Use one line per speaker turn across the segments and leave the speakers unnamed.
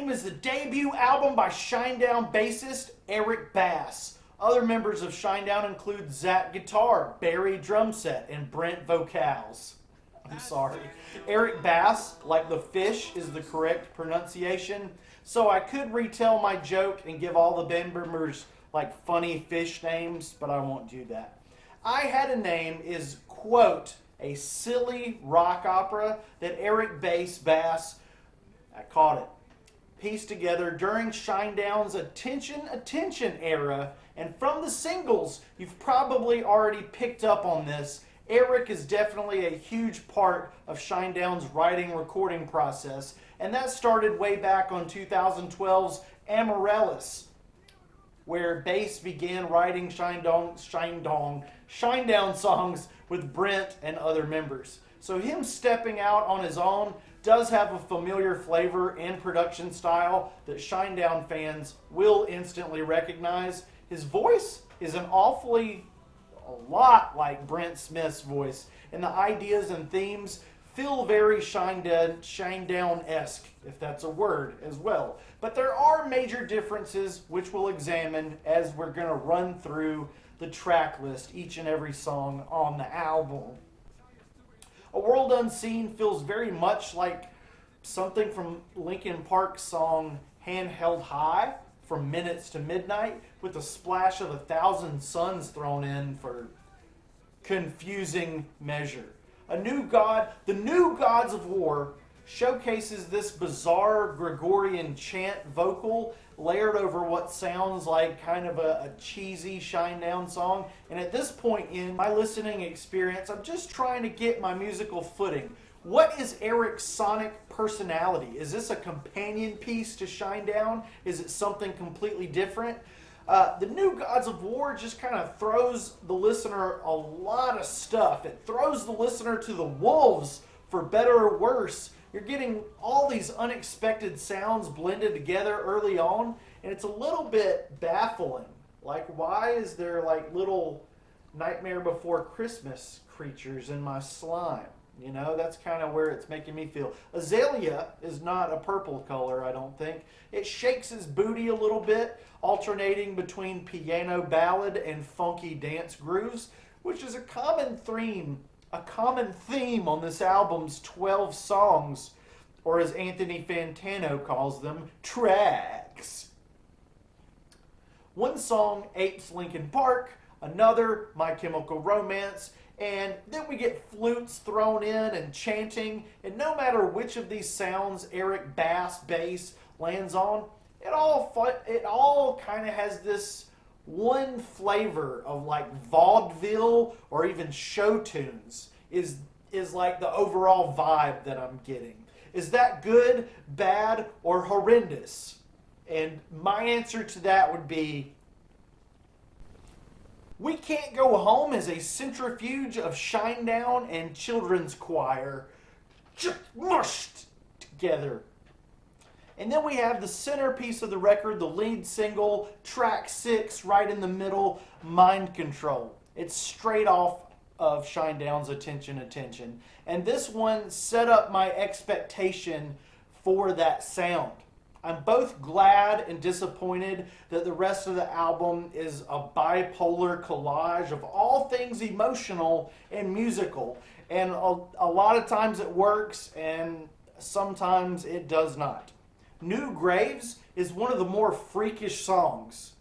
Name is the debut album by Shinedown bassist Eric Bass. Other members of Shinedown include Zach guitar, Barry drum set, and Brent vocals. I'm sorry. Eric Bass, like the fish, is the correct pronunciation. So I could retell my joke and give all the band members like funny fish names, but I won't do that. I Had a Name is, quote, a silly rock opera that Eric Bass, I caught it, pieced together during Shinedown's Attention era. And from the singles, you've probably already picked up on this. Eric is definitely a huge part of Shinedown's writing recording process, and that started way back on 2012's Amaryllis, where Bass began writing Shinedown songs with Brent and other members. So him stepping out on his own does have a familiar flavor and production style that Shinedown fans will instantly recognize. His voice is a lot like Brent Smith's voice, and the ideas and themes feel very Shinedown-esque, if that's a word, as well. But there are major differences which we'll examine as we're going to run through the track list, each and every song on the album. A World Unseen feels very much like something from Linkin Park's song Hand Held High, From Minutes to Midnight, with a splash of 1,000 Suns thrown in for confusing measure. The New Gods of War showcases this bizarre Gregorian chant vocal layered over what sounds like kind of a cheesy Shinedown song. And at this point in my listening experience, I'm just trying to get my musical footing. What is Eric's sonic personality? Is this a companion piece to Shinedown? Is it something completely different? The New Gods of War just kind of throws the listener a lot of stuff. It throws the listener to the wolves, for better or worse. You're getting all these unexpected sounds blended together early on, and it's a little bit baffling. Like, why is there like little Nightmare Before Christmas creatures in my slime? You know, that's kind of where it's making me feel. Azalea is not a purple color, I don't think. It shakes his booty a little bit, alternating between piano ballad and funky dance grooves, which is a common theme on this album's 12 songs, or as Anthony Fantano calls them, tracks. One song apes Linkin Park, another My Chemical Romance, and then we get flutes thrown in and chanting, and no matter which of these sounds Eric Bass bass lands on, it all kind of has this one flavor of like vaudeville or even show tunes is like the overall vibe that I'm getting. Is that good, bad, or horrendous? And my answer to that would be, We Can't Go Home is a centrifuge of Shinedown and children's choir just mushed together. And then we have the centerpiece of the record, the lead single, track 6, right in the middle, Mind Control. It's straight off of Shinedown's Attention. And this one set up my expectation for that sound. I'm both glad and disappointed that the rest of the album is a bipolar collage of all things emotional and musical. And a lot of times it works, and sometimes it does not. New Graves is one of the more freakish songs.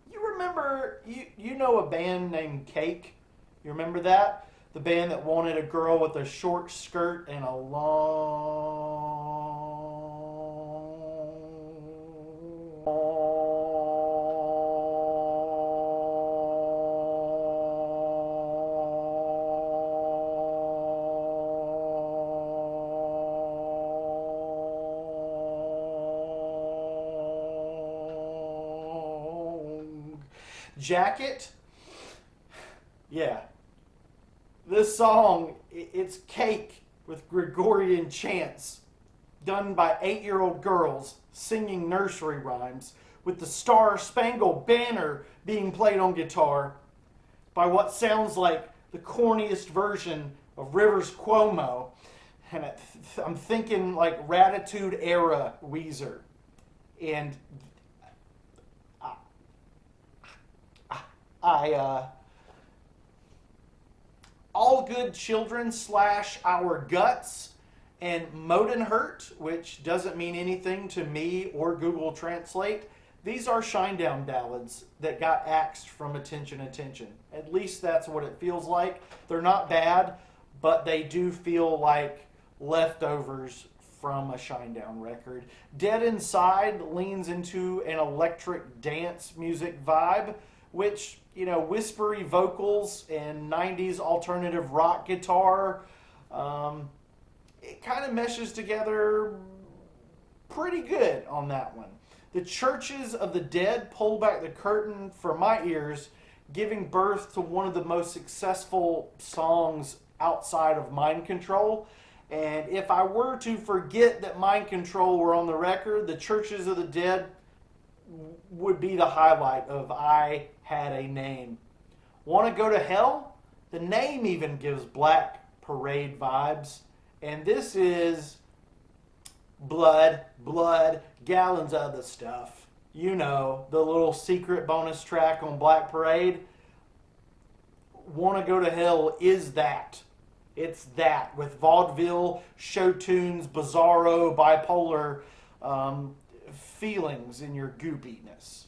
You remember, you know a band named Cake? You remember that? The band that wanted a girl with a short skirt and a jacket. Yeah. This song, it's Cake with Gregorian chants done by 8-year-old girls singing nursery rhymes, with the Star Spangled Banner being played on guitar by what sounds like the corniest version of Rivers Cuomo. and I'm thinking like Ratitude era Weezer, and I All Good Children / Our Guts, and Modenhurt, which doesn't mean anything to me or Google Translate. These are Shinedown ballads that got axed from Attention. At least that's what it feels like. They're not bad, but they do feel like leftovers from a Shinedown record. Dead Inside leans into an electric dance music vibe, which, you know, whispery vocals and 90s alternative rock guitar, it kind of meshes together pretty good on that one. The Churches of the Dead pull back the curtain for my ears, giving birth to one of the most successful songs outside of Mind Control. And if I were to forget that Mind Control were on the record, the Churches of the Dead would be the highlight of I Had a Name. Want to Go to Hell? The name even gives Black Parade vibes. And this is blood, gallons of the stuff. You know, the little secret bonus track on Black Parade. Want to Go to Hell is that. It's that, with vaudeville, show tunes, bizarro, bipolar feelings in your goopiness.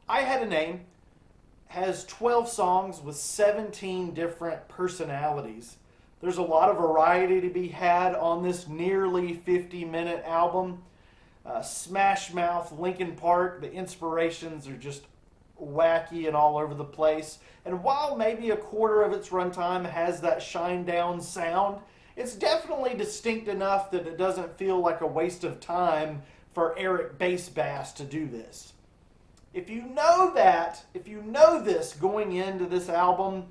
I Had a Name has 12 songs with 17 different personalities. There's a lot of variety to be had on this nearly 50-minute album. Smash Mouth, Linkin Park, the inspirations are just wacky and all over the place. And while maybe a quarter of its runtime has that Shinedown sound, it's definitely distinct enough that it doesn't feel like a waste of time for Eric Bass to do this. If you know this going into this album,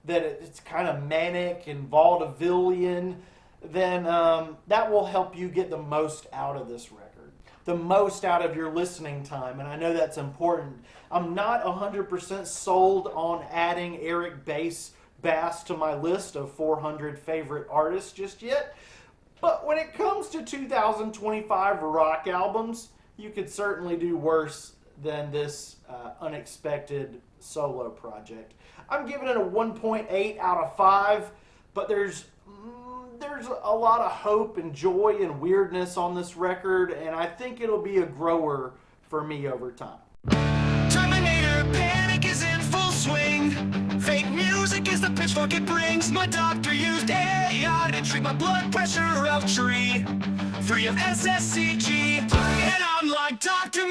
that it's kind of manic and vaudevillian, then that will help you get the most out of this record. The most out of your listening time, and I know that's important. I'm not 100% sold on adding Eric Bass to my list of 400 favorite artists just yet, but when it comes to 2025 rock albums, you could certainly do worse than this unexpected solo project. I'm giving it a 1.8 out of 5, but there's a lot of hope and joy and weirdness on this record, and I think it'll be a grower for me over time.
Terminator panic is in full swing. Fake music is the pitchfork it brings. My doctor used AI to treat my blood pressure of tree. 3 of SSCG, and I'm like Dr.